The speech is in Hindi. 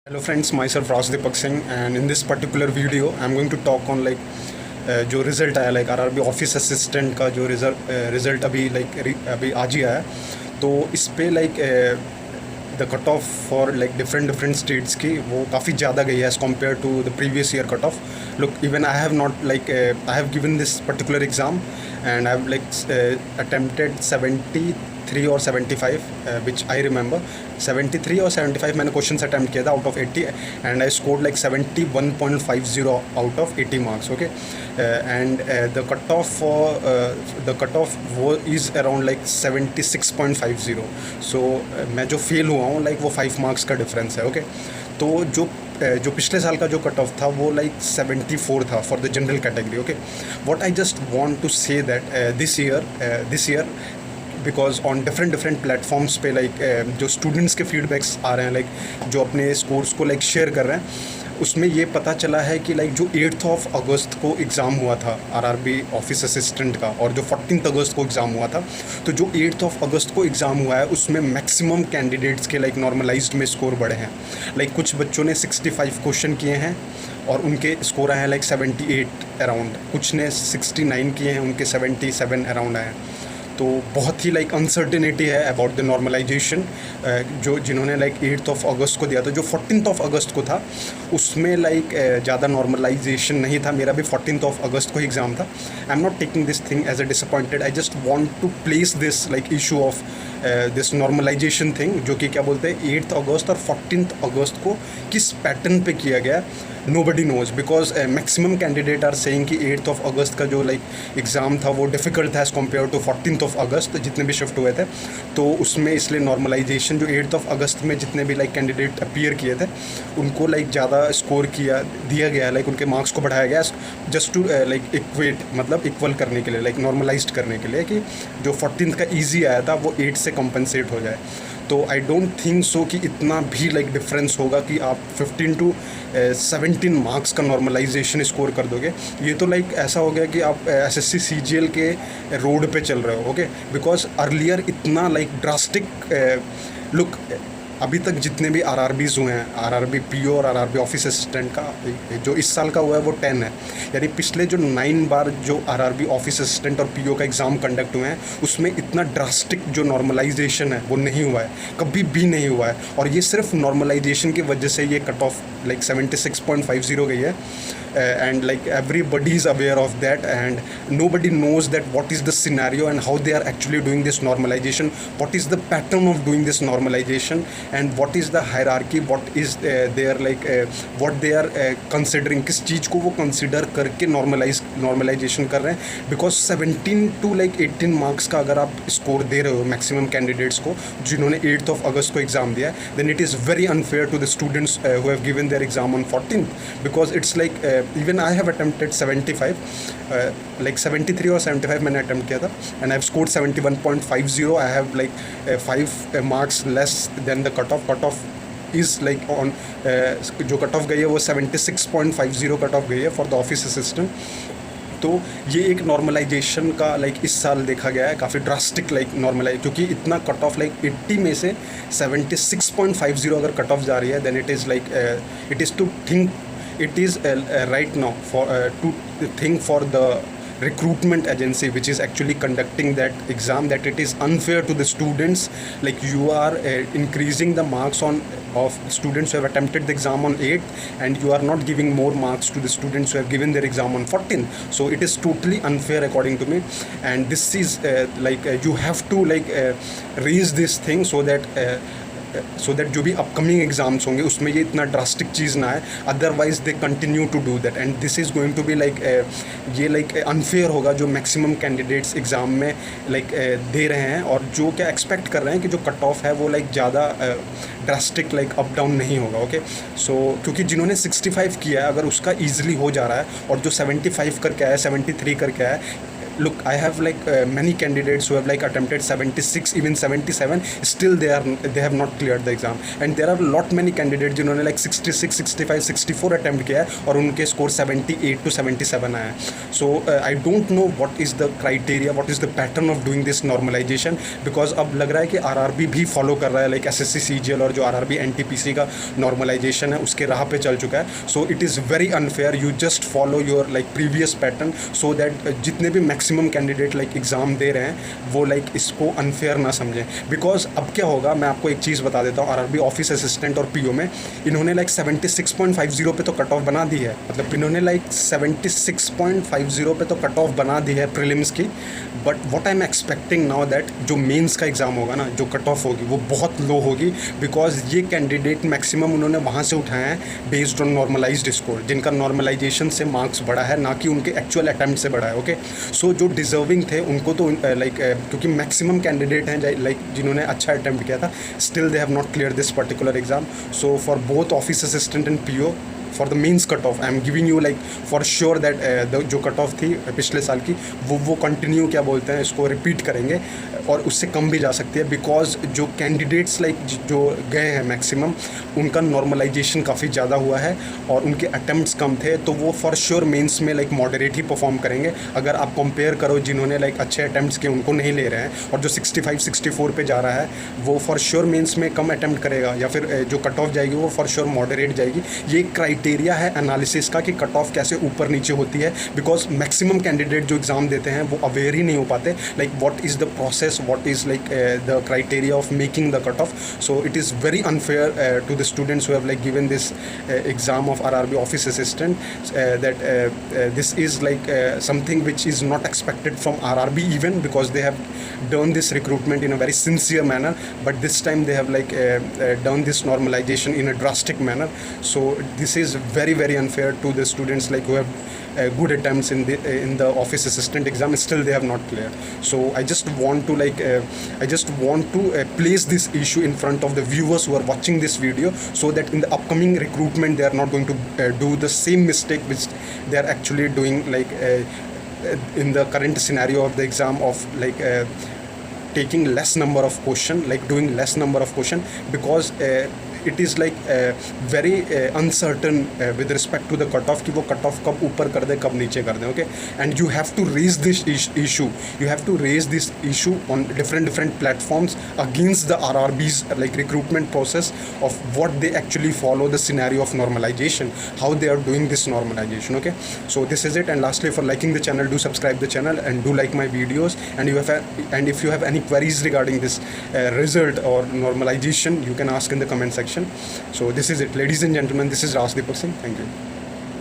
Hello friends, myself Raj Deepak Singh, and in this particular video I'm going to talk on जो रिज़ल्ट आया आरआरबी ऑफिस असिस्टेंट का जो रिज़ल्ट अभी आज ही आया। तो इस पे the cut off for different states की वो काफ़ी ज़्यादा गई है as compare to the previous year cut off. Look, even I have not I have given this particular exam and I've attempted 73 or 75 which I remember 73 or 75 मैंने क्वेश्चन अटैम्प्ट किया था out of 80 and I scored 71.50 out of 80 marks. Okay, and the cut of वो इज़ अराउंड 76.50। सो मैं जो फेल हुआ हूँ वो 5 मार्क्स का डिफरेंस है। ओके, तो जो पिछले साल का जो कट ऑफ था वो 74 था for the general category. Okay, what I just want to say that this year because on different platforms पे जो स्टूडेंट्स के फीडबैक्स आ रहे हैं जो अपने स्कोर्स को शेयर कर रहे हैं, उसमें ये पता चला है कि जो 8 अगस्त को एग्ज़ाम हुआ था आरआरबी ऑफिस असिस्टेंट का और जो 14 अगस्त को एग्ज़ाम हुआ था, तो जो 8 अगस्त को एग्ज़ाम हुआ है उसमें मैक्सिमम कैंडिडेट्स के नॉर्मलाइज्ड में स्कोर बढ़े हैं। कुछ बच्चों ने 65 क्वेश्चन किए हैं और उनके स्कोर आए हैं 78 अराउंड, कुछ ने 69 किए हैं, उनके 77 अराउंड आए हैं। तो बहुत ही अनसर्टेनिटी है अबाउट द नॉर्मलाइजेशन। जिन्होंने 8 अगस्त को दिया था, जो 14 अगस्त को था उसमें ज़्यादा नॉर्मलाइजेशन नहीं था। मेरा भी 14 अगस्त को ही एग्ज़ाम था। I am not taking this thing as a disappointed, I just want to place this issue of this normalisation thing, जो कि क्या बोलते हैं 8 अगस्त और 14 अगस्त को किस पैटर्न पे किया गया nobody knows because maximum candidate are saying कि 8 अगस्त का जो एग्ज़ाम था वो डिफ़िकल्ट था एज़ कम्पेयर टू 14 अगस्त जितने भी शिफ्ट हुए थे। तो उसमें इसलिए नॉर्मलाइजेशन जो 8 अगस्त में जितने भी कैंडिडेट अपीयर किए थे उनको ज़्यादा स्कोर दिया गया, उनके मार्क्स को बढ़ाया गया जस्ट टू इक्वेट, मतलब इक्वल करने के लिए, नॉर्मलाइज्ड करने के लिए कि जो 14 का ईजी आया था वो 8 से कंपनसेट हो जाए। तो आई डोंट थिंक सो कि इतना भी डिफरेंस होगा कि आप 15 to 17 मार्क्स का नॉर्मलाइजेशन स्कोर कर दोगे। ये तो ऐसा हो गया कि आप एसएससी सीजीएल के रोड पे चल रहे हो। ओके, बिकॉज अर्लियर इतना ड्रास्टिक लुक, अभी तक जितने भी आरआरबीज़ हुए हैं, आरआरबी पीओ और आरआरबी ऑफिस असिस्टेंट का जो इस साल का हुआ है वो 10 है। यानी पिछले जो 9 बार जो आरआरबी ऑफिस असिस्टेंट और पीओ का एग्ज़ाम कंडक्ट हुए हैं उसमें इतना ड्रास्टिक जो नॉर्मलाइजेशन है वो नहीं हुआ है, कभी भी नहीं हुआ है। और ये सिर्फ नॉर्मलाइजेशन की वजह से ये कट ऑफ 76.50 गई है। And everybody is aware of that and nobody knows that what is the scenario and how they are actually doing this normalization, what is the pattern of doing this normalization and what is the hierarchy, what is their what they are considering, किस चीज़ को वो consider करके normalization कर रहे हैं। बिकॉज 17 to 18 मार्क्स का अगर आप स्कोर दे रहे हो मैक्सिमम कैंडिडेट्स को जिन्होंने 8 अगस्त को एग्ज़ाम दिया है, then it is very unfair to the students who have given their exam on 14th, because it's even I have attempted 75, 73 or 75 मैंने attempt किया था and I have scored 71.50. I have 5 marks less than the cutoff. Cutoff is on जो cutoff गई है वो 76.50 cutoff गई है for the office assistant। तो ये एक नॉर्मलाइजेशन का इस साल देखा गया है काफ़ी ड्रास्टिक नॉर्मलाइज, क्योंकि इतना कट ऑफ 80 में से 76.50 अगर कट ऑफ जा रही है, then it is to think, it is right now to think for the recruitment agency which is actually conducting that exam, that it is unfair to the students. You are increasing the marks of students who have attempted the exam on 8 and you are not giving more marks to the students who have given their exam on 14. So it is totally unfair according to me, and this is you have to raise this thing so that जो भी अपकमिंग एग्ज़ाम्स होंगे उसमें ये इतना ड्रास्टिक चीज़ ना है, otherwise they continue to do that and this is going to be ये अनफेयर होगा जो मैक्सिमम कैंडिडेट्स एग्ज़ाम में दे रहे हैं और जो क्या एक्सपेक्ट कर रहे हैं कि जो कट ऑफ है वो ज़्यादा ड्रास्टिक अप डाउन नहीं होगा। ओके, सो क्योंकि जिन्होंने 65 किया है अगर उसका ईजिली हो जा रहा है और जो 75 करके आया, 73 करके आया, look, I have like many candidates who have like attempted 76, even 77, still they have not cleared the exam. And there are lot many candidates जिन्होंने like 66, 65, 64 attempt किया है और उनके score 78 to 77 आया है. So I don't know what is the criteria, what is the pattern of doing this normalization, because अब लग रहा है कि RRB भी follow कर रहा है like SSC CGL और जो RRB NTPC का normalization है उसके राह पे चल चुका है. So it is very unfair. You just follow your like previous pattern so that जितने भी मैक्सिमम कैंडिडेट लाइक एग्ज़ाम दे रहे हैं वो लाइक इसको अनफेयर ना समझें. बिकॉज अब क्या होगा, मैं आपको एक चीज़ बता देता हूँ. आरआरबी ऑफिस असिस्टेंट और पीओ में इन्होंने लाइक 76.50 पे तो कट ऑफ बना दी है. मतलब इन्होंने लाइक 76.50 पे तो कट ऑफ बना दी है प्रीलिम्स की. But what I am expecting now that जो मेंस का एग्ज़ाम होगा ना, जो कट ऑफ होगी वो बहुत लो होगी. बिकॉज ये कैंडिडेट मैक्सिमम उन्होंने वहाँ से उठाए हैं बेस्ड ऑन नॉर्मलाइज्ड स्कोर, जिनका नॉर्मलाइजेशन से मार्क्स बढ़ा है, ना कि उनके एक्चुअल अटैम्प्ट से बढ़ा है. ओके, सो जो डिजर्विंग थे उनको तो लाइक क्योंकि मैक्सिमम कैंडिडेट हैं लाइक जिन्होंने अच्छा अटैम्प्ट किया था, still they have not clear this particular exam. So for both office assistant and PO, for the mains cut off I am giving you like for sure that जो कट ऑफ थी पिछले साल की वो कंटिन्यू क्या बोलते हैं इसको रिपीट करेंगे और उससे कम भी जा सकती है. बिकॉज जो कैंडिडेट्स लाइक जो गए हैं मैक्सिमम उनका नॉर्मलाइजेशन काफ़ी ज़्यादा हुआ है और उनके अटैम्प्ट्स कम थे, तो वो फॉर श्योर मेंस में लाइक मॉडरेट ही परफॉर्म करेंगे. अगर आप कंपेयर करो जिन्होंने लाइक अच्छे अटैम्प्ट्स किए उनको नहीं ले रहे हैं और जो 65-64 पे जा रहा है वो फॉर श्योर मेंस में कम अटैम्प्ट करेगा या फिर जो कट ऑफ जाएगी वो फॉर श्योर मॉडरेट जाएगी. ये क्राइटेरिया है एनालिसिस का कि कट ऑफ कैसे ऊपर नीचे होती है. बिकॉज मैक्सिमम कैंडिडेट जो एग्ज़ाम देते हैं वो अवेयर ही नहीं हो पाते like what is the process, what is like the criteria of making the cutoff. So it is very unfair to the students who have like given this exam of RRB office assistant that this is like something which is not expected from RRB even, because they have done this recruitment in a very sincere manner, but this time they have like done this normalization in a drastic manner. So this is very very unfair to the students like who have good attempts in the office assistant exam, still they have not cleared. So I just want to like place this issue in front of the viewers who are watching this video, so that in the upcoming recruitment they are not going to do the same mistake which they are actually doing like in the current scenario of the exam of like taking less number of question, like doing less number of question, because it is like very uncertain with respect to the cutoff कि वो cutoff कब ऊपर कर दे कब नीचे कर दे. Okay, and you have to raise this issue. You have to raise this issue on different platforms against the RRB's like recruitment process of what they actually follow the scenario of normalization, how they are doing this normalization. Okay, so this is it. And lastly, for liking the channel, do subscribe the channel and do like my videos. And if you have any queries regarding this result or normalization, you can ask in the comment section. So this is it, ladies and gentlemen. This is Rasdeepak Singh. Thank you.